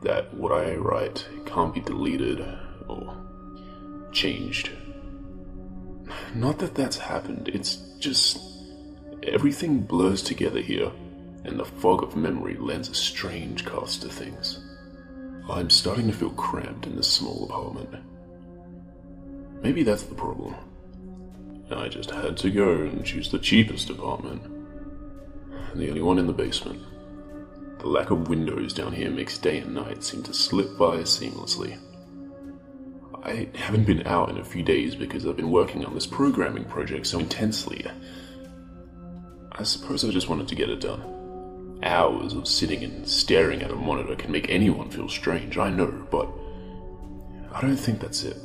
that what I write can't be deleted or changed. Not that that's happened, it's just everything blurs together here, and the fog of memory lends a strange cast to things. I'm starting to feel cramped in this small apartment. Maybe that's the problem. I just had to go and choose the cheapest apartment. The only one in the basement. The lack of windows down here makes day and night seem to slip by seamlessly. I haven't been out in a few days because I've been working on this programming project so intensely. I suppose I just wanted to get it done. Hours of sitting and staring at a monitor can make anyone feel strange, I know, but I don't think that's it.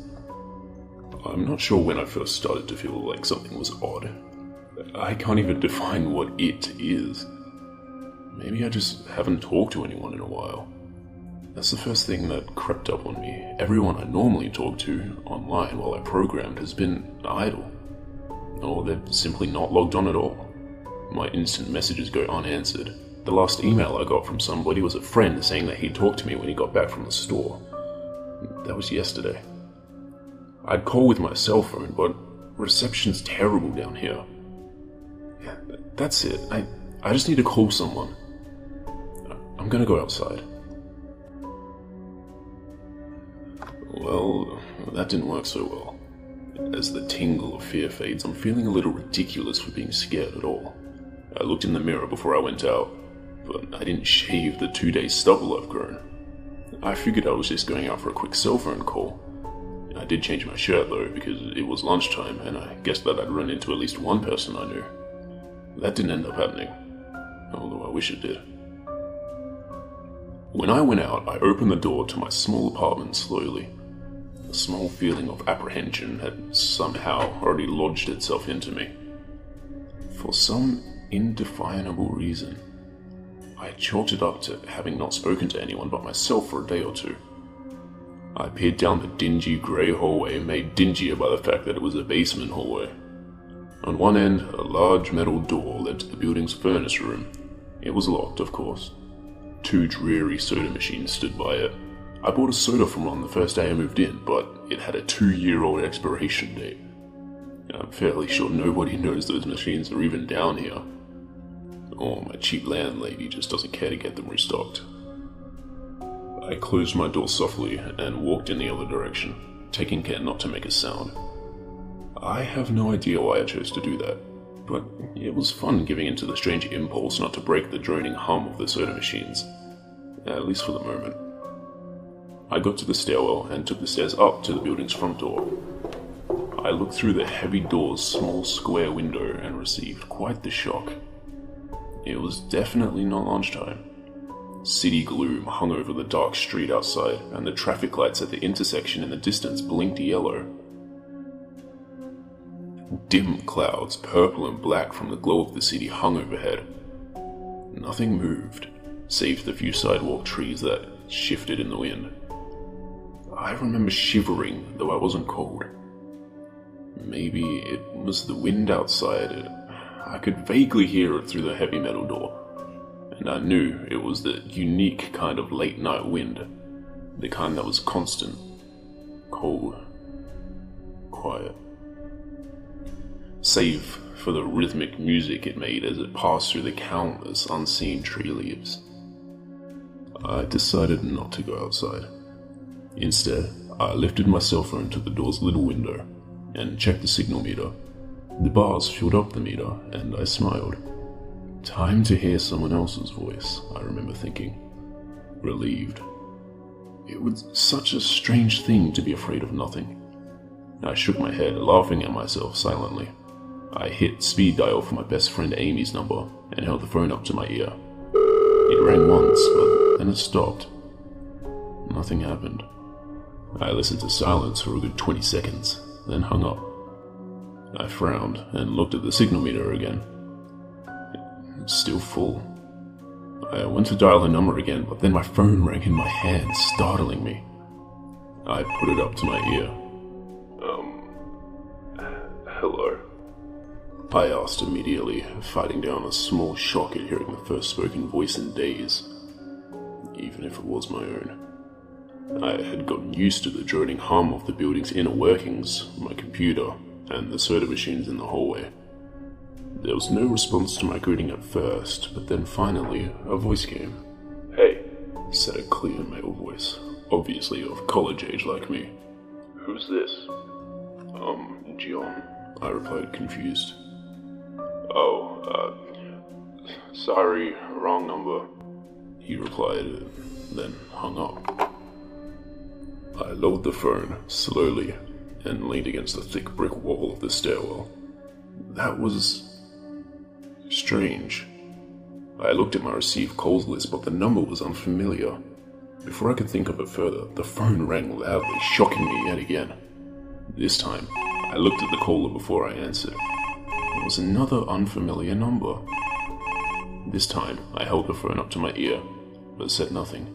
I'm not sure when I first started to feel like something was odd. I can't even define what it is. Maybe I just haven't talked to anyone in a while. That's the first thing that crept up on me. Everyone I normally talk to online while I programmed has been idle. Or they're simply not logged on at all. My instant messages go unanswered. The last email I got from somebody was a friend saying that he'd talk to me when he got back from the store. That was yesterday. I'd call with my cell phone, but reception's terrible down here. Yeah, that's it. I just need to call someone. I'm gonna go outside. Well, that didn't work so well. As the tingle of fear fades, I'm feeling a little ridiculous for being scared at all. I looked in the mirror before I went out, but I didn't shave the 2-day stubble I've grown. I figured I was just going out for a quick cell phone call. I did change my shirt though, because it was lunchtime, and I guessed that I'd run into at least one person I knew. That didn't end up happening, although I wish it did. When I went out, I opened the door to my small apartment slowly. A small feeling of apprehension had somehow already lodged itself into me. For some indefinable reason, I chalked it up to having not spoken to anyone but myself for a day or two. I peered down the dingy grey hallway, made dingier by the fact that it was a basement hallway. On one end, a large metal door led to the building's furnace room. It was locked, of course. 2 dreary soda machines stood by it. I bought a soda from one the first day I moved in, but it had a 2-year-old expiration date. I'm fairly sure nobody knows those machines are even down here. Or my cheap landlady just doesn't care to get them restocked. I closed my door softly and walked in the other direction, taking care not to make a sound. I have no idea why I chose to do that, but it was fun giving into the strange impulse not to break the droning hum of the soda machines, at least for the moment. I got to the stairwell and took the stairs up to the building's front door. I looked through the heavy door's small square window and received quite the shock. It was definitely not lunchtime. City gloom hung over the dark street outside, and the traffic lights at the intersection in the distance blinked yellow. Dim clouds, purple and black from the glow of the city, hung overhead. Nothing moved, save the few sidewalk trees that shifted in the wind. I remember shivering, though I wasn't cold. Maybe it was the wind outside. I could vaguely hear it through the heavy metal door, and I knew it was the unique kind of late-night wind, the kind that was constant, cold, quiet. Save for the rhythmic music it made as it passed through the countless unseen tree leaves. I decided not to go outside. Instead, I lifted my cell phone to the door's little window and checked the signal meter. The bars filled up the meter, and I smiled. Time to hear someone else's voice, I remember thinking, relieved. It was such a strange thing to be afraid of nothing. I shook my head, laughing at myself silently. I hit speed dial for my best friend Amy's number and held the phone up to my ear. It rang once, but then it stopped. Nothing happened. I listened to silence for a good 20 seconds, then hung up. I frowned and looked at the signal meter again. It was still full. I went to dial her number again, but then my phone rang in my hand, startling me. I put it up to my ear. Hello? I asked immediately, fighting down a small shock at hearing the first spoken voice in days, even if it was my own. I had gotten used to the droning hum of the building's inner workings, my computer, and the soda machines in the hallway. There was no response to my greeting at first, but then finally, a voice came. "Hey," said a clear male voice, obviously of college age like me. "Who's this?" John," I replied, confused. "Oh, sorry, wrong number," he replied, then hung up. I lowered the phone, slowly, and leaned against the thick brick wall of the stairwell. That was strange. I looked at my received calls list, but the number was unfamiliar. Before I could think of it further, the phone rang loudly, shocking me yet again. This time, I looked at the caller before I answered. It was another unfamiliar number. This time, I held the phone up to my ear, but said nothing.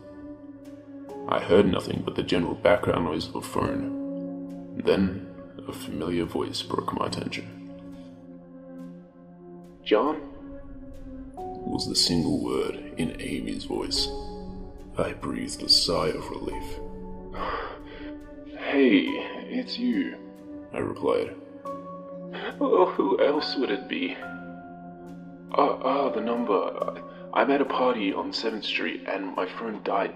I heard nothing but the general background noise of a phone. Then, a familiar voice broke my attention. "John?" was the single word in Amy's voice. I breathed a sigh of relief. "Hey, it's you," I replied. "Well, who else would it be?" The number. I'm at a party on 7th Street and my phone died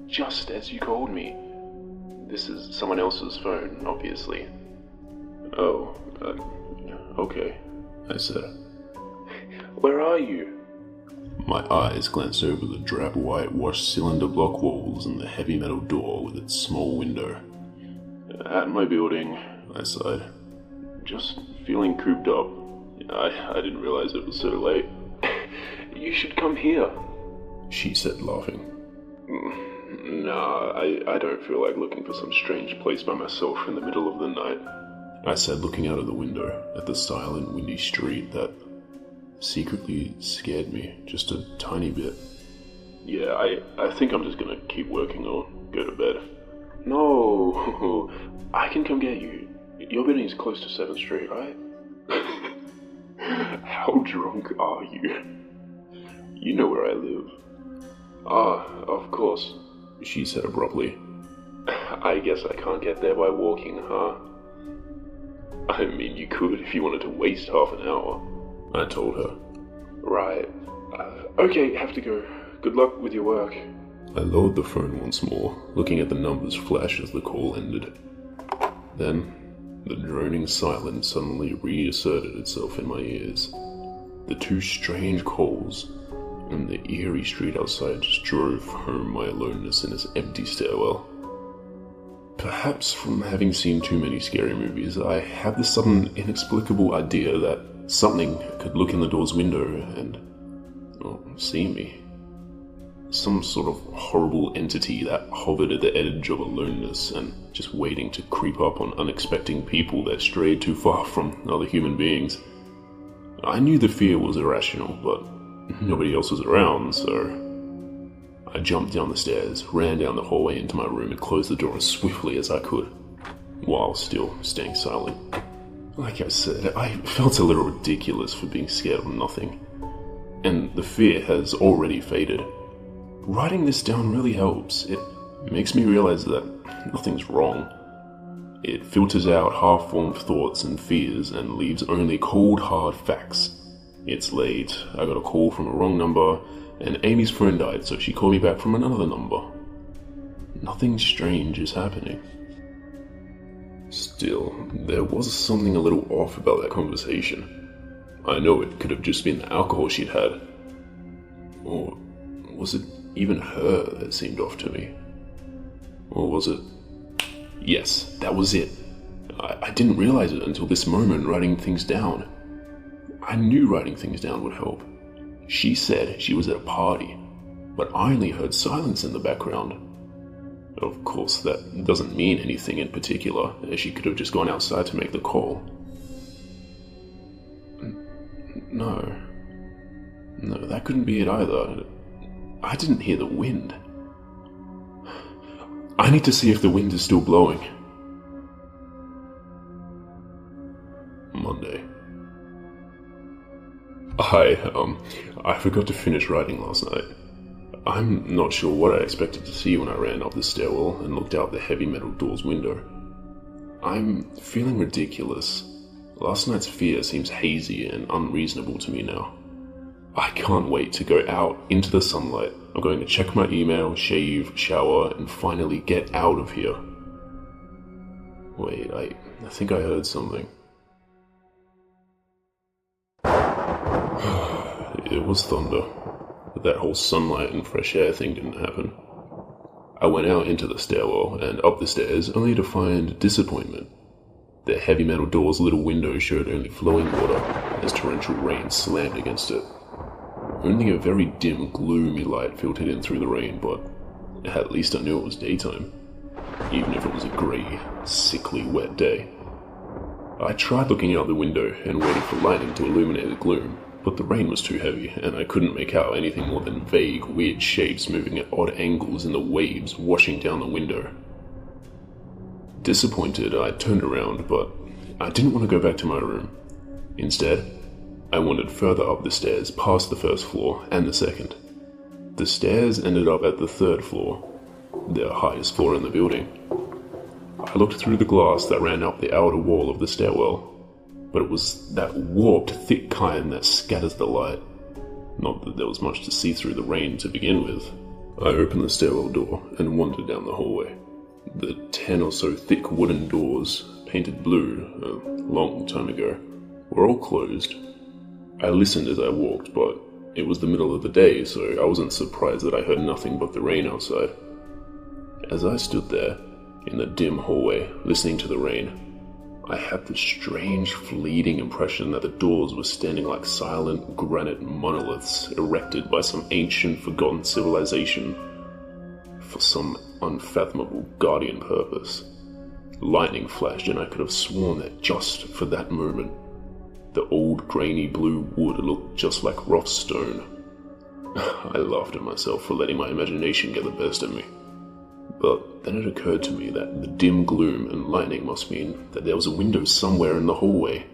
just as you called me. This is someone else's phone, obviously." "Oh, okay," I said. "Where are you?" My eyes glanced over the drab whitewashed cylinder block walls and the heavy metal door with its small window. "At my building," I sighed. "Just feeling cooped up. I didn't realize it was so late." "You should come here," she said, laughing. "Nah, I don't feel like looking for some strange place by myself in the middle of the night," I said, looking out of the window at the silent, windy street that secretly scared me just a tiny bit. "Yeah, I think I'm just gonna keep working or go to bed." "No, I can come get you. Your building is close to 7th Street, right?" "How drunk are you? You know where I live." Of course," she said abruptly. "I guess I can't get there by walking, huh?" "I mean, you could if you wanted to waste half an hour," I told her. "Right. Okay, have to go. Good luck with your work." I lowered the phone once more, looking at the numbers flash as the call ended. Then, the droning silence suddenly reasserted itself in my ears. The two strange calls, and the eerie street outside just drove home my aloneness in its empty stairwell. Perhaps from having seen too many scary movies, I had this sudden inexplicable idea that something could look in the door's window and, see me. Some sort of horrible entity that hovered at the edge of aloneness and just waiting to creep up on unexpected people that strayed too far from other human beings. I knew the fear was irrational, but nobody else was around, so I jumped down the stairs, ran down the hallway into my room and closed the door as swiftly as I could, while still staying silent. Like I said, I felt a little ridiculous for being scared of nothing, and the fear has already faded. Writing this down really helps. It makes me realize that nothing's wrong. It filters out half-formed thoughts and fears and leaves only cold, hard facts. It's late, I got a call from a wrong number, and Amy's phone died, so she called me back from another number. Nothing strange is happening. Still, there was something a little off about that conversation. I know it could have just been the alcohol she'd had. Or was it even her that seemed off to me? Or was it... Yes, that was it. I didn't realize it until this moment, writing things down. I knew writing things down would help. She said she was at a party, but I only heard silence in the background. Of course, that doesn't mean anything in particular, as she could have just gone outside to make the call. No, that couldn't be it either. I didn't hear the wind. I need to see if the wind is still blowing. Monday. I forgot to finish writing last night. I'm not sure what I expected to see when I ran up the stairwell and looked out the heavy metal door's window. I'm feeling ridiculous. Last night's fear seems hazy and unreasonable to me now. I can't wait to go out into the sunlight. I'm going to check my email, shave, shower, and finally get out of here. Wait, I think I heard something. It was thunder. But that whole sunlight and fresh air thing didn't happen. I went out into the stairwell and up the stairs only to find disappointment. The heavy metal door's little window showed only flowing water as torrential rain slammed against it. Only a very dim, gloomy light filtered in through the rain, but at least I knew it was daytime, even if it was a grey, sickly, wet day. I tried looking out the window and waiting for lightning to illuminate the gloom, but the rain was too heavy, and I couldn't make out anything more than vague, weird shapes moving at odd angles in the waves washing down the window. Disappointed, I turned around, but I didn't want to go back to my room. Instead, I wandered further up the stairs past the first floor and the second. The stairs ended up at the third floor, the highest floor in the building. I looked through the glass that ran up the outer wall of the stairwell, but it was that warped, thick kind that scatters the light. Not that there was much to see through the rain to begin with. I opened the stairwell door and wandered down the hallway. The 10 or so thick wooden doors, painted blue a long time ago, were all closed. I listened as I walked, but it was the middle of the day, so I wasn't surprised that I heard nothing but the rain outside. As I stood there, in the dim hallway, listening to the rain, I had the strange, fleeting impression that the doors were standing like silent granite monoliths erected by some ancient, forgotten civilization for some unfathomable guardian purpose. Lightning flashed, and I could have sworn that just for that moment, the old grainy blue wood looked just like rough stone. I laughed at myself for letting my imagination get the best of me. But then it occurred to me that the dim gloom and lightning must mean that there was a window somewhere in the hallway.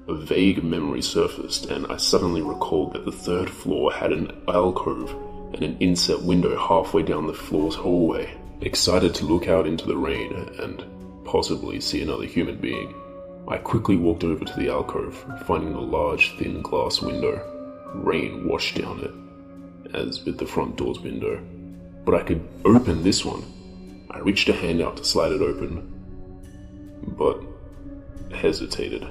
A vague memory surfaced, and I suddenly recalled that the third floor had an alcove and an inset window halfway down the floor's hallway. Excited to look out into the rain and possibly see another human being, I quickly walked over to the alcove, finding the large, thin glass window. Rain washed down it, as with the front door's window. But I could open this one. I reached a hand out to slide it open, but hesitated.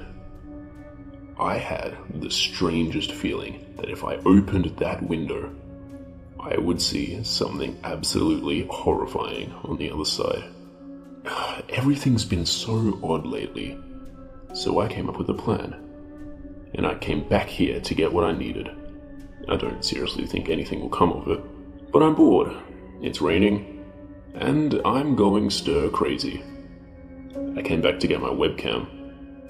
I had the strangest feeling that if I opened that window, I would see something absolutely horrifying on the other side. Everything's been so odd lately. So I came up with a plan, and I came back here to get what I needed. I don't seriously think anything will come of it, but I'm bored. It's raining, and I'm going stir crazy. I came back to get my webcam.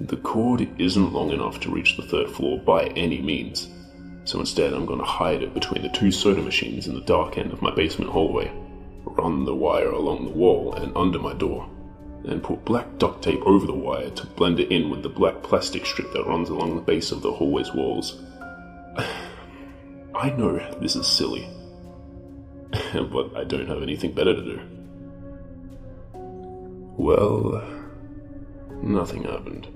The cord isn't long enough to reach the third floor by any means, so instead I'm going to hide it between the 2 soda machines in the dark end of my basement hallway, run the wire along the wall and under my door, and put black duct tape over the wire to blend it in with the black plastic strip that runs along the base of the hallway's walls. I know this is silly, but I don't have anything better to do. Well, nothing happened.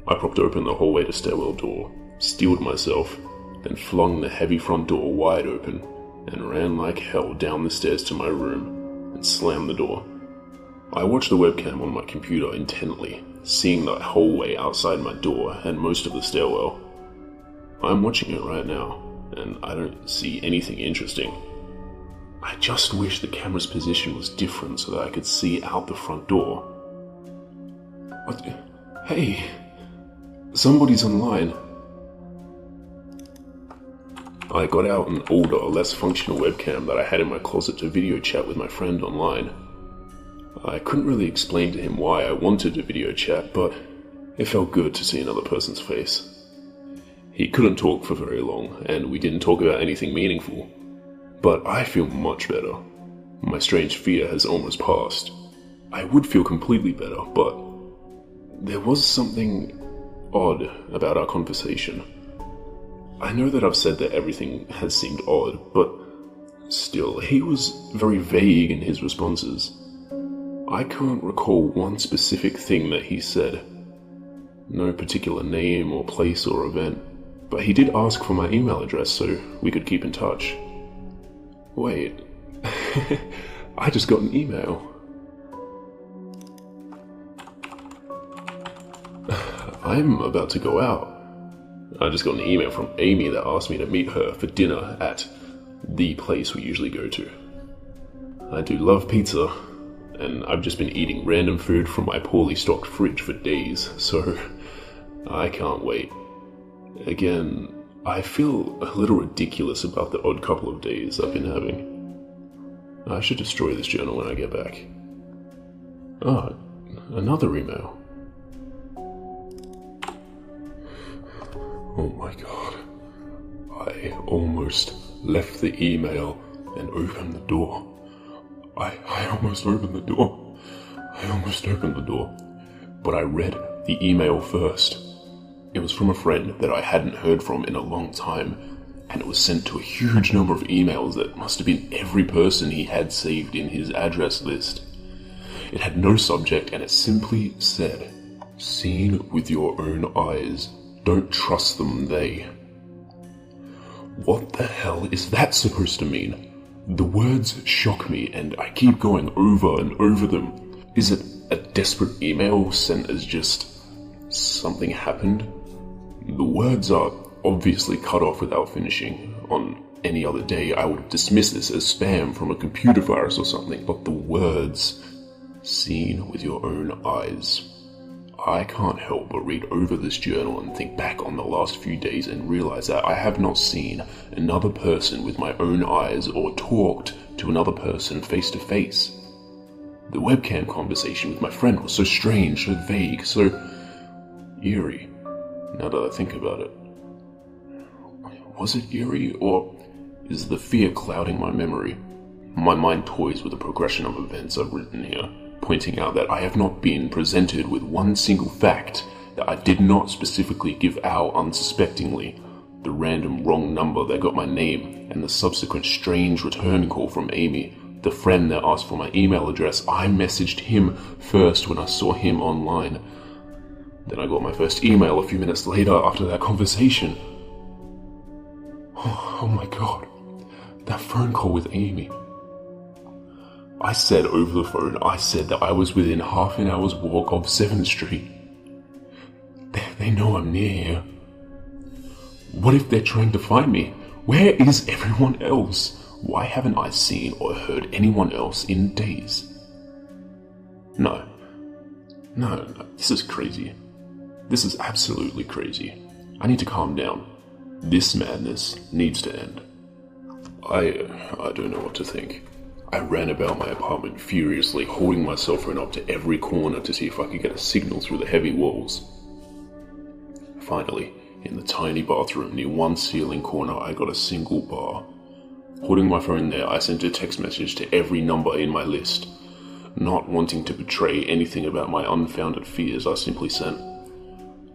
I propped open the hallway to stairwell door, steeled myself, then flung the heavy front door wide open, and ran like hell down the stairs to my room, and slammed the door. I watched the webcam on my computer intently, seeing the hallway outside my door and most of the stairwell. I'm watching it right now, and I don't see anything interesting. I just wish the camera's position was different so that I could see out the front door. What? Hey! Somebody's online. I got out an older, less functional webcam that I had in my closet to video chat with my friend online. I couldn't really explain to him why I wanted to video chat, but it felt good to see another person's face. He couldn't talk for very long, and we didn't talk about anything meaningful. But I feel much better. My strange fear has almost passed. I would feel completely better, but there was something odd about our conversation. I know that I've said that everything has seemed odd, but Still, he was very vague in his responses. I can't recall one specific thing that he said. No particular name or place or event, but he did ask for my email address so we could keep in touch. Wait, I just got an email. I'm about to go out. I just got an email from Amy that asked me to meet her for dinner at the place we usually go to. I do love pizza, and I've just been eating random food from my poorly stocked fridge for days, so I can't wait. Again, I feel a little ridiculous about the odd couple of days I've been having. I should destroy this journal when I get back. Ah, another email. Oh my god. I almost left the email and opened the door. I almost opened the door. But I read the email first. It was from a friend that I hadn't heard from in a long time, and it was sent to a huge number of emails that must have been every person he had saved in his address list. It had no subject, and it simply said, "Seen with your own eyes. Don't trust them, they." What the hell is that supposed to mean? The words shock me, and I keep going over and over them. Is it a desperate email sent as just something happened? The words are obviously cut off without finishing. On any other day, I would have dismissed this as spam from a computer virus or something, but the words, "seen with your own eyes." I can't help but read over this journal and think back on the last few days and realize that I have not seen another person with my own eyes or talked to another person face to face. The webcam conversation with my friend was so strange, so vague, so eerie, now that I think about it. Was it eerie, or is the fear clouding my memory? My mind toys with the progression of events I've written here, pointing out that I have not been presented with one single fact that I did not specifically give out unsuspectingly. The random wrong number that got my name, and the subsequent strange return call from Amy, the friend that asked for my email address. I messaged him first when I saw him online. Then I got my first email a few minutes later after that conversation. Oh my god, that phone call with Amy. I said over the phone, that I was within half an hour's walk of 7th Street. They know I'm near here. What if they're trying to find me? Where is everyone else? Why haven't I seen or heard anyone else in days? No, this is crazy. This is absolutely crazy. I need to calm down. This madness needs to end. I don't know what to think. I ran about my apartment furiously, holding my cell phone up to every corner to see if I could get a signal through the heavy walls. Finally, in the tiny bathroom near one ceiling corner, I got a single bar. Holding my phone there, I sent a text message to every number in my list. Not wanting to betray anything about my unfounded fears, I simply sent,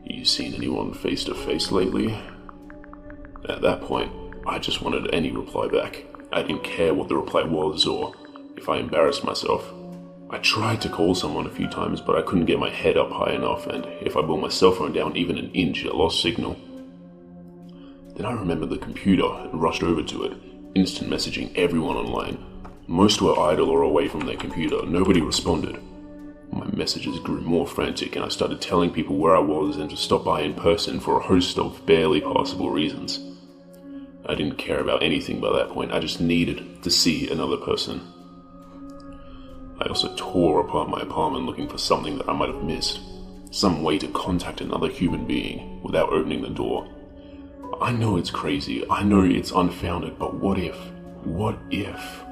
"You seen anyone face to face lately?" At that point, I just wanted any reply back. I didn't care what the reply was or if I embarrassed myself. I tried to call someone a few times, but I couldn't get my head up high enough, and if I brought my cell phone down even an inch, it lost signal. Then I remembered the computer and rushed over to it, instant messaging everyone online. Most were idle or away from their computer. Nobody responded. My messages grew more frantic, and I started telling people where I was and to stop by in person for a host of barely passable reasons. I didn't care about anything by that point. I just needed to see another person. I also tore apart my apartment looking for something that I might have missed. Some way to contact another human being without opening the door. I know it's crazy. I know it's unfounded, but what if? What if?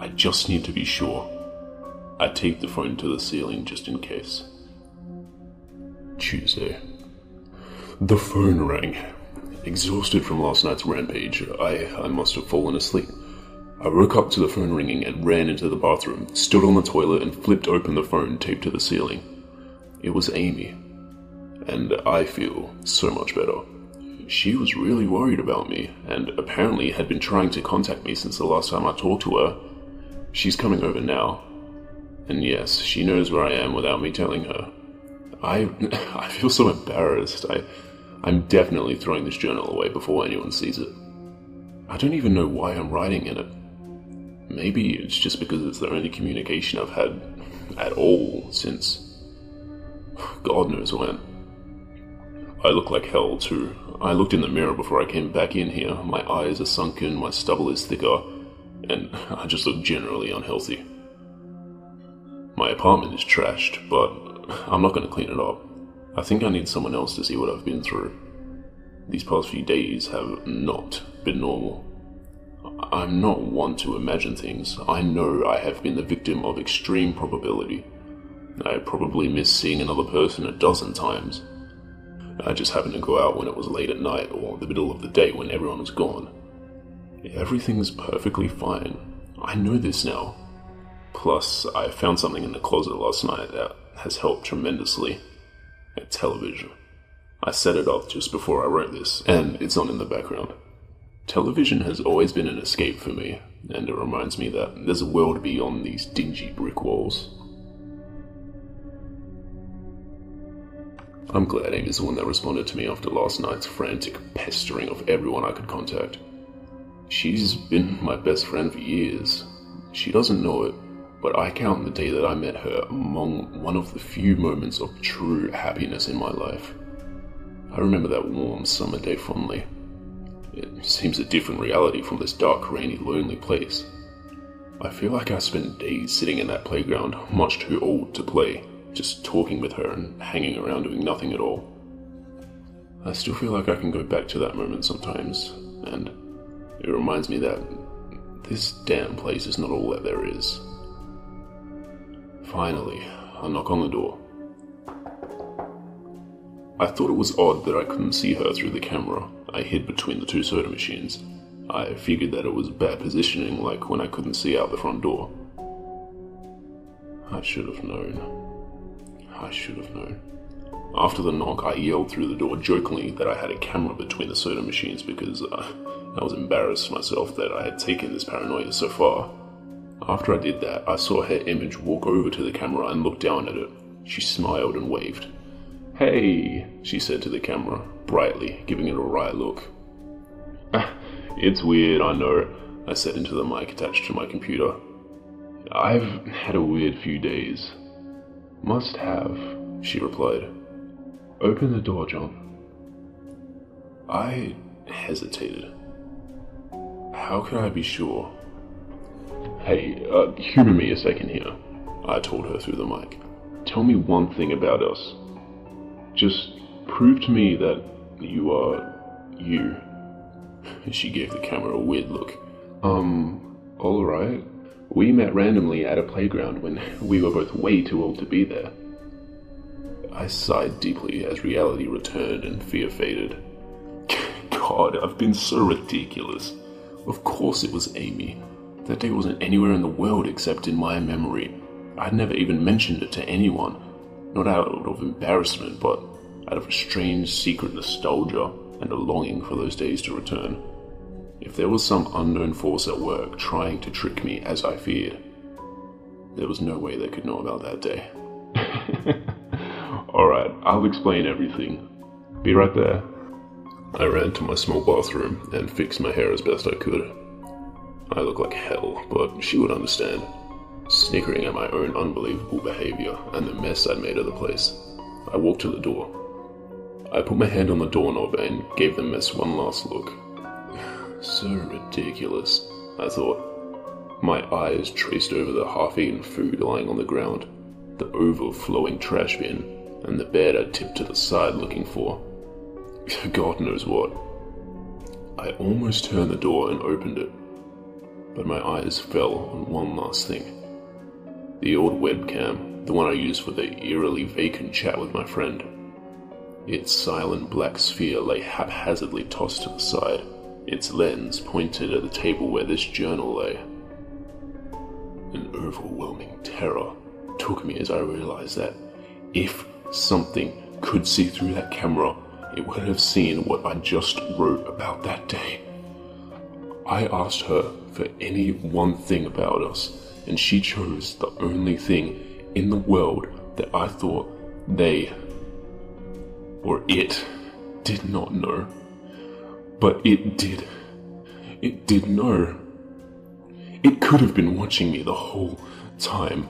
I just need to be sure. I taped the phone to the ceiling just in case. Tuesday. The phone rang. Exhausted from last night's rampage, I must have fallen asleep. I woke up to the phone ringing and ran into the bathroom, stood on the toilet and flipped open the phone taped to the ceiling. It was Amy, and I feel so much better. she was really worried about me, and apparently had been trying to contact me since the last time I talked to her. She's coming over now. And yes, she knows where I am without me telling her. I feel so embarrassed. I'm definitely throwing this journal away before anyone sees it. I don't even know why I'm writing in it. Maybe it's just because it's the only communication I've had at all since God knows when. I look like hell too. I looked in the mirror before I came back in here. My eyes are sunken, my stubble is thicker, and I just look generally unhealthy. My apartment is trashed, but I'm not going to clean it up. I think I need someone else to see what I've been through. These past few days have not been normal. I'm not one to imagine things. I know I have been the victim of extreme probability. I probably missed seeing another person a dozen times. I just happened to go out when it was late at night or the middle of the day when everyone was gone. Everything's perfectly fine. I know this now. Plus, I found something in the closet last night that has helped tremendously. A television. I set it up just before I wrote this, and it's on in the background. Television has always been an escape for me, and it reminds me that there's a world beyond these dingy brick walls. I'm glad Amy's the one that responded to me after last night's frantic pestering of everyone I could contact. She's been my best friend for years. She doesn't know it, but I count the day that I met her among one of the few moments of true happiness in my life. I remember that warm summer day fondly. It seems a different reality from this dark, rainy, lonely place. I feel like I spent days sitting in that playground, much too old to play, just talking with her and hanging around doing nothing at all. I still feel like I can go back to that moment sometimes, and it reminds me that this damn place is not all that there is. Finally, I knock on the door. I thought it was odd that I couldn't see her through the camera. I hid between the two soda machines. I figured that it was bad positioning, like when I couldn't see out the front door. I should have known. I should have known. After the knock, I yelled through the door jokingly that I had a camera between the soda machines because I was embarrassed myself that I had taken this paranoia so far. After I did that, I saw her image walk over to the camera and look down at it. She smiled and waved. "Hey," she said to the camera, brightly, giving it a wry look. "It's weird, I know," I said into the mic attached to my computer. "I've had a weird few days." "Must have," she replied. "Open the door, John." I hesitated. How could I be sure? "Hey, humor me a second here," I told her through the mic. "Tell me one thing about us. Just prove to me that you are you." She gave the camera a weird look. Alright. We met randomly at a playground when we were both way too old to be there." I sighed deeply as reality returned and fear faded. God, I've been so ridiculous. Of course it was Amy. That day wasn't anywhere in the world except in my memory. I'd never even mentioned it to anyone. Not out of embarrassment, but out of a strange secret nostalgia and a longing for those days to return. If there was some unknown force at work trying to trick me as I feared, there was no way they could know about that day. Alright, I'll explain everything. Be right there. I ran to my small bathroom and fixed my hair as best I could. I look like hell, but she would understand. Snickering at my own unbelievable behavior and the mess I'd made of the place, I walked to the door. I put my hand on the doorknob and gave the mess one last look. So ridiculous, I thought. My eyes traced over the half-eaten food lying on the ground, the overflowing trash bin, and the bed I'd tipped to the side looking for God knows what. I almost turned the door and opened it, but my eyes fell on one last thing. The old webcam, the one I used for the eerily vacant chat with my friend. Its silent black sphere lay haphazardly tossed to the side, its lens pointed at the table where this journal lay. An overwhelming terror took me as I realized that if something could see through that camera, it would have seen what I just wrote about that day. I asked her for any one thing about us, and she chose the only thing in the world that I thought they, or it, did not know. But it did. It did know. It could have been watching me the whole time.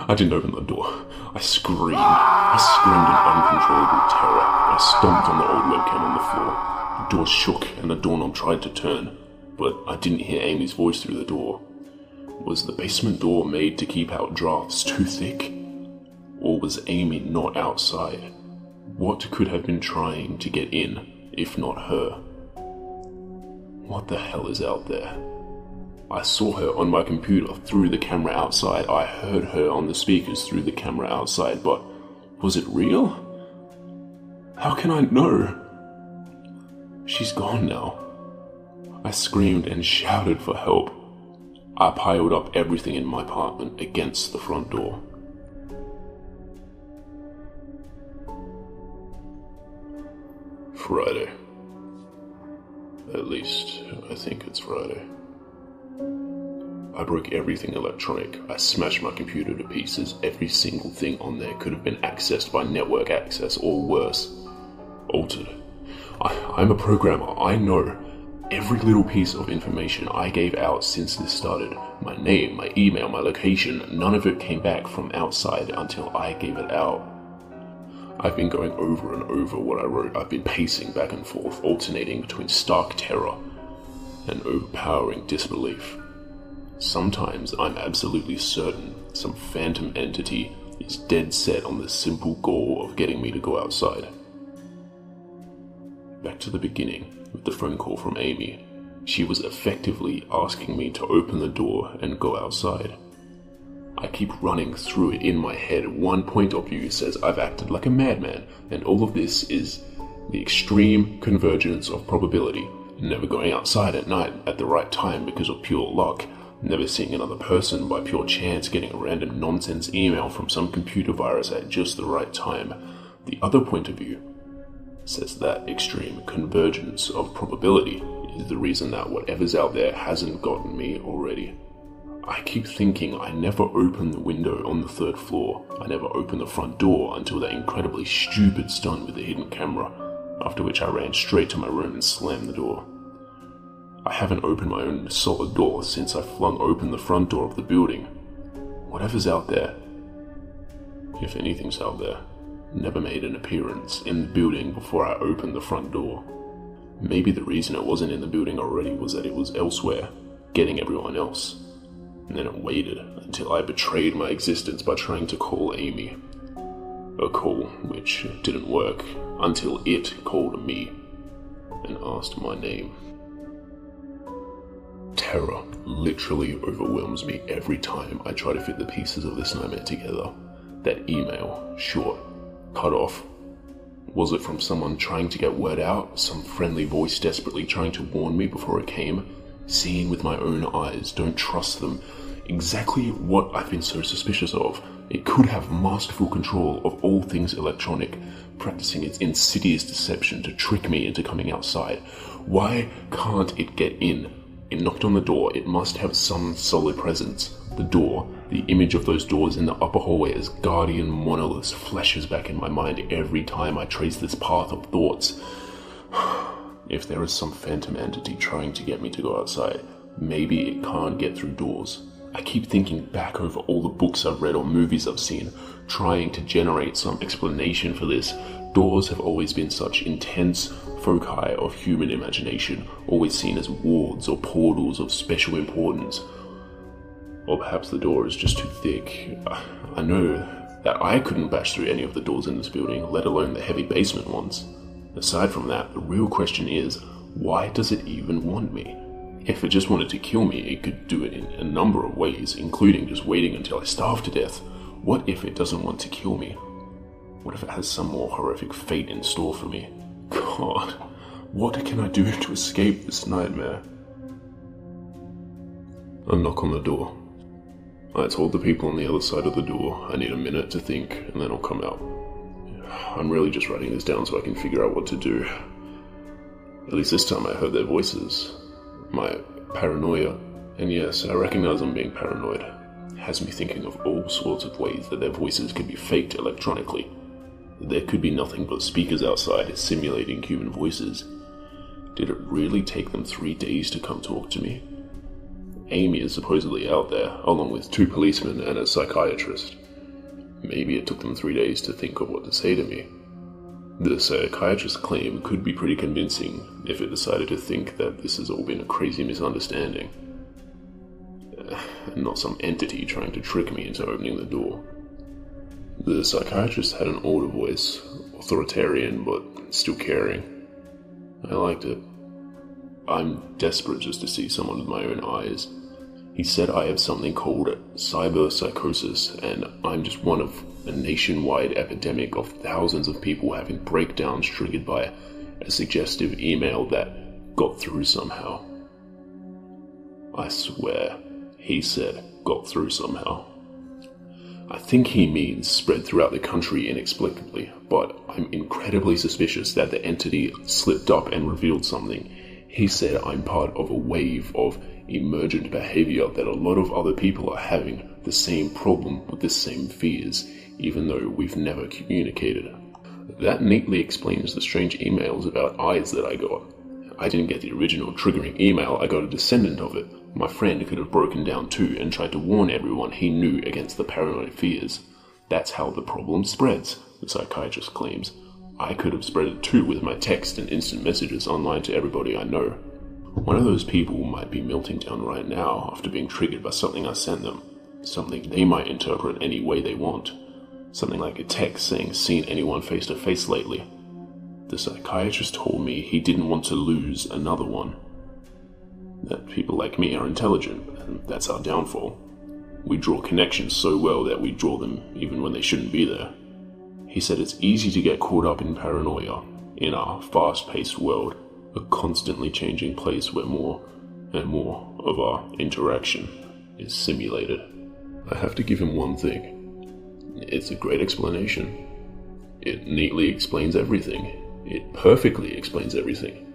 I didn't open the door. I screamed. I screamed in uncontrollable terror. I stomped on the old webcam on the floor. The door shook and the doorknob tried to turn, but I didn't hear Amy's voice through the door. Was the basement door made to keep out drafts too thick? Or was Amy not outside? What could have been trying to get in, if not her? What the hell is out there? I saw her on my computer through the camera outside. I heard her on the speakers through the camera outside, but was it real? How can I know? She's gone now. I screamed and shouted for help. I piled up everything in my apartment against the front door. Friday. At least, I think it's Friday. I broke everything electronic. I smashed my computer to pieces. Every single thing on there could have been accessed by network access or worse, altered. I'm a programmer. I know every little piece of information I gave out since this started. My name, my email, my location, none of it came back from outside until I gave it out. I've been going over and over what I wrote. I've been pacing back and forth, alternating between stark terror and overpowering disbelief. Sometimes I'm absolutely certain some phantom entity is dead set on the simple goal of getting me to go outside. Back to the beginning, with the phone call from Amy. She was effectively asking me to open the door and go outside. I keep running through it in my head. One point of view says I've acted like a madman, and all of this is the extreme convergence of probability. Never going outside at night at the right time because of pure luck. Never seeing another person by pure chance, getting a random nonsense email from some computer virus at just the right time. The other point of view says that extreme convergence of probability is the reason that whatever's out there hasn't gotten me already. I keep thinking I never opened the window on the 3rd floor. I never opened the front door until that incredibly stupid stunt with the hidden camera, after which I ran straight to my room and slammed the door. I haven't opened my own solid door since I flung open the front door of the building. Whatever's out there, if anything's out there, never made an appearance in the building before I opened the front door. Maybe the reason it wasn't in the building already was that it was elsewhere, getting everyone else. And then it waited until I betrayed my existence by trying to call Amy. A call which didn't work until it called me and asked my name. Terror literally overwhelms me every time I try to fit the pieces of this nightmare together. That email, short, cut off. Was it from someone trying to get word out? Some friendly voice desperately trying to warn me before it came? Seeing with my own eyes, don't trust them. Exactly what I've been so suspicious of. It could have masterful control of all things electronic, practicing its insidious deception to trick me into coming outside. Why can't it get in? It knocked on the door. It must have some solid presence. The door, the image of those doors in the upper hallway as guardian monoliths flashes back in my mind every time I trace this path of thoughts. If there is some phantom entity trying to get me to go outside, maybe it can't get through doors. I keep thinking back over all the books I've read or movies I've seen, trying to generate some explanation for this. Doors have always been such intense foci of human imagination, always seen as wards or portals of special importance. Or perhaps the door is just too thick. I know that I couldn't bash through any of the doors in this building, let alone the heavy basement ones. Aside from that, the real question is, why does it even want me? If it just wanted to kill me, it could do it in a number of ways, including just waiting until I starve to death. What if it doesn't want to kill me? What if it has some more horrific fate in store for me? God, what can I do to escape this nightmare? A knock on the door. I told the people on the other side of the door I need a minute to think and then I'll come out. I'm really just writing this down so I can figure out what to do. At least this time I heard their voices. My paranoia, and yes, I recognize I'm being paranoid, has me thinking of all sorts of ways that their voices could be faked electronically. There could be nothing but speakers outside simulating human voices. Did it really take them 3 days to come talk to me? Amy is supposedly out there, along with 2 policemen and a psychiatrist. Maybe it took them 3 days to think of what to say to me. The psychiatrist's claim could be pretty convincing if it decided to think that this has all been a crazy misunderstanding. Not some entity trying to trick me into opening the door. The psychiatrist had an older voice, authoritarian but still caring. I liked it. I'm desperate just to see someone with my own eyes. He said I have something called cyber psychosis, and I'm just one of a nationwide epidemic of thousands of people having breakdowns triggered by a suggestive email that got through somehow. I swear, he said got through somehow. I think he means spread throughout the country inexplicably, but I'm incredibly suspicious that the entity slipped up and revealed something. He said I'm part of a wave of emergent behavior that a lot of other people are having the same problem with the same fears, even though we've never communicated. That neatly explains the strange emails about eyes that I got. I didn't get the original triggering email, I got a descendant of it. My friend could have broken down too and tried to warn everyone he knew against the paranoid fears. That's how the problem spreads, the psychiatrist claims. I could have spread it too with my text and instant messages online to everybody I know. One of those people might be melting down right now after being triggered by something I sent them. Something they might interpret any way they want. Something like a text saying seen anyone face to face lately. The psychiatrist told me he didn't want to lose another one. That people like me are intelligent, and that's our downfall. We draw connections so well that we draw them even when they shouldn't be there. He said it's easy to get caught up in paranoia, in our fast-paced world, a constantly changing place where more and more of our interaction is simulated. I have to give him one thing. It's a great explanation. It neatly explains everything. It perfectly explains everything.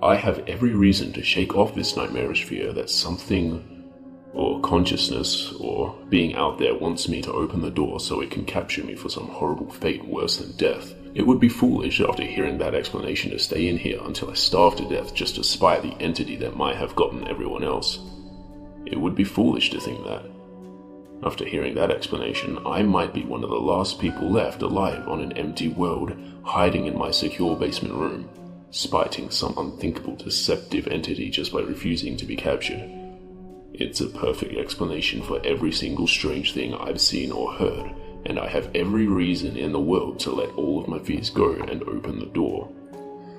I have every reason to shake off this nightmarish fear that something, or consciousness, or being out there wants me to open the door so it can capture me for some horrible fate worse than death. It would be foolish after hearing that explanation to stay in here until I starve to death just to spite the entity that might have gotten everyone else. It would be foolish to think that. After hearing that explanation, I might be one of the last people left alive on an empty world, hiding in my secure basement room, spiting some unthinkable deceptive entity just by refusing to be captured. It's a perfect explanation for every single strange thing I've seen or heard, and I have every reason in the world to let all of my fears go and open the door.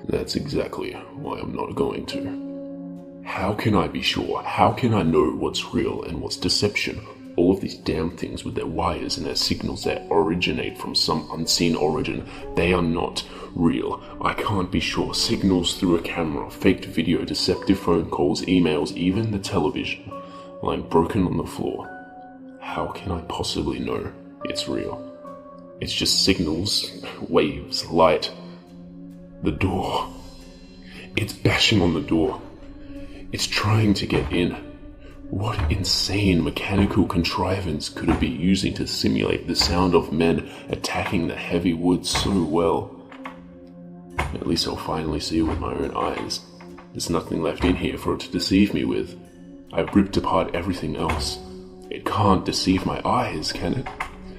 That's exactly why I'm not going to. How can I be sure? How can I know what's real and what's deception? All of these damn things with their wires and their signals that originate from some unseen origin, they are not real. I can't be sure. Signals through a camera, faked video, deceptive phone calls, emails, even the television, lying broken on the floor. How can I possibly know it's real? It's just signals, waves, light. The door. It's bashing on the door. It's trying to get in. What insane mechanical contrivance could it be using to simulate the sound of men attacking the heavy wood so well? At least I'll finally see it with my own eyes. There's nothing left in here for it to deceive me with. I've ripped apart everything else. It can't deceive my eyes, can it?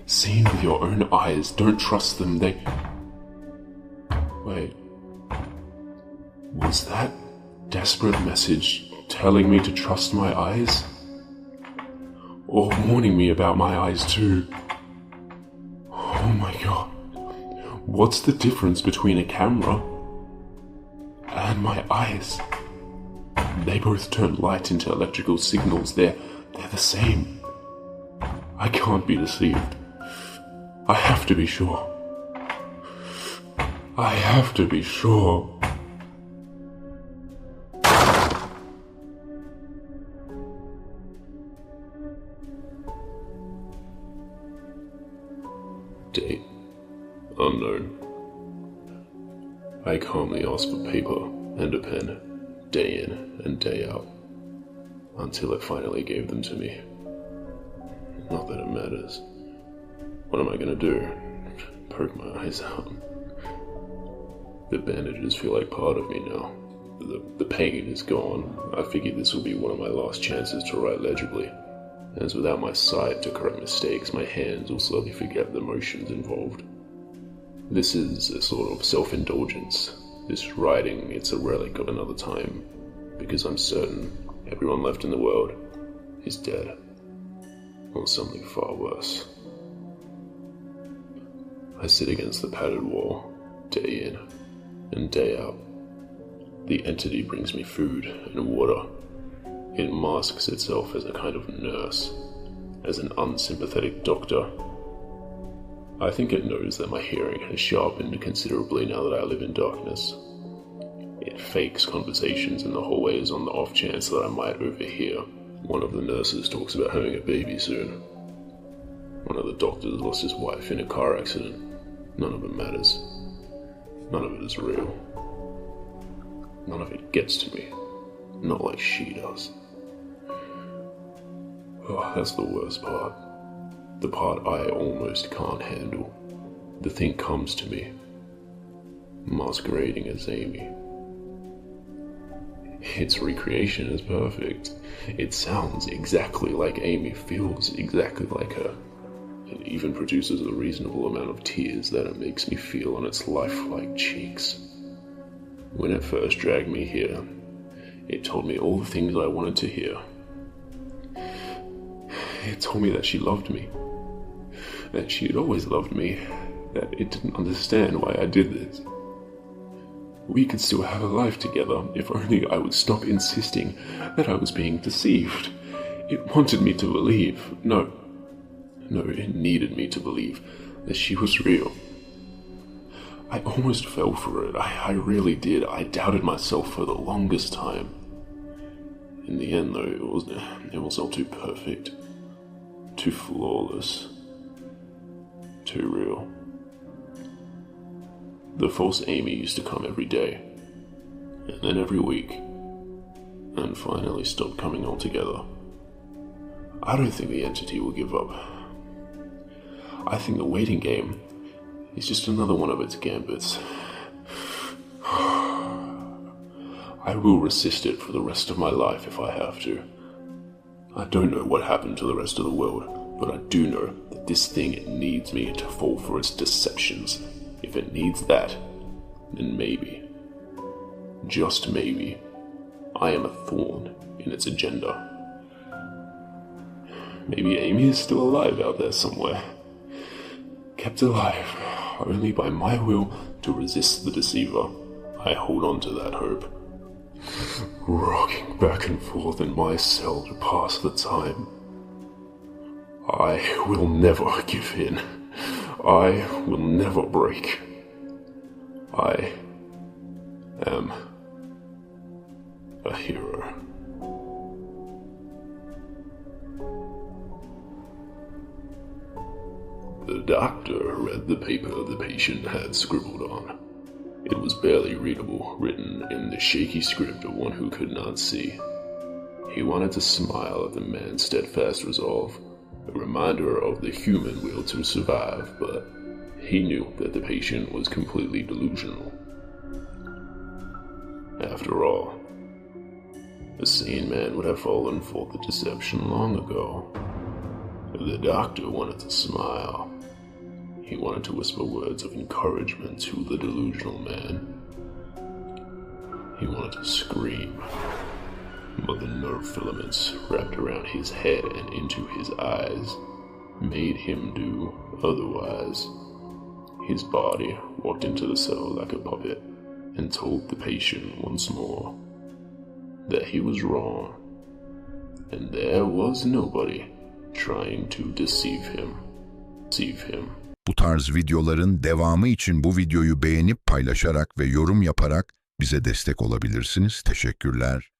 Seen with your own eyes, don't trust them, Wait. Was that desperate message telling me to trust my eyes? Or warning me about my eyes too? Oh my god. What's the difference between a camera and my eyes? They both turn light into electrical signals. They're the same. I can't be deceived. I have to be sure. I have to be sure. Date unknown. I calmly asked for paper and a pen, day in and day out, until it finally gave them to me. Not that it matters. What am I gonna do? Poke my eyes out. The bandages feel like part of me now. The pain is gone. I figured this would be one of my last chances to write legibly, as without my sight to correct mistakes, my hands will slowly forget the motions involved. This is a sort of self-indulgence. This writing, it's a relic of another time, because I'm certain everyone left in the world is dead, or something far worse. I sit against the padded wall, day in and day out. The entity brings me food and water. It masks itself as a kind of nurse, as an unsympathetic doctor. I think it knows that my hearing has sharpened considerably now that I live in darkness. It fakes conversations in the hallways on the off chance that I might overhear. One of the nurses talks about having a baby soon. One of the doctors lost his wife in a car accident. None of it matters. None of it is real. None of it gets to me. Not like she does. Oh, that's the worst part. The part I almost can't handle. The thing comes to me, masquerading as Amy. Its recreation is perfect. It sounds exactly like Amy, feels exactly like her. It even produces a reasonable amount of tears that it makes me feel on its lifelike cheeks. When it first dragged me here, it told me all the things I wanted to hear. It told me that she loved me, that she had always loved me, that it didn't understand why I did this. We could still have a life together if only I would stop insisting that I was being deceived. It wanted me to believe, no, it needed me to believe that she was real. I almost fell for it, I really did. I doubted myself for the longest time. In the end though, it was all too perfect, too flawless, too real. The false Amy used to come every day, and then every week, and finally stopped coming altogether. I don't think the entity will give up. I think the waiting game is just another one of its gambits. I will resist it for the rest of my life if I have to. I don't know what happened to the rest of the world, but I do know that this thing needs me to fall for its deceptions. If it needs that, then maybe, just maybe, I am a thorn in its agenda. Maybe Amy is still alive out there somewhere, kept alive only by my will to resist the deceiver. I hold on to that hope, rocking back and forth in my cell to pass the time. I will never give in. I will never break. I am a hero. The doctor read the paper the patient had scribbled on. It was barely readable, written in the shaky script of one who could not see. He wanted to smile at the man's steadfast resolve, a reminder of the human will to survive, but he knew that the patient was completely delusional. After all, a sane man would have fallen for the deception long ago. The doctor wanted to smile. He wanted to whisper words of encouragement to the delusional man. He wanted to scream, but the nerve filaments wrapped around his head and into his eyes made him do otherwise. His body walked into the cell like a puppet and told the patient once more that he was wrong, and there was nobody trying to deceive him. Bu tarz videoların devamı için bu videoyu beğenip paylaşarak ve yorum yaparak bize destek olabilirsiniz. Teşekkürler.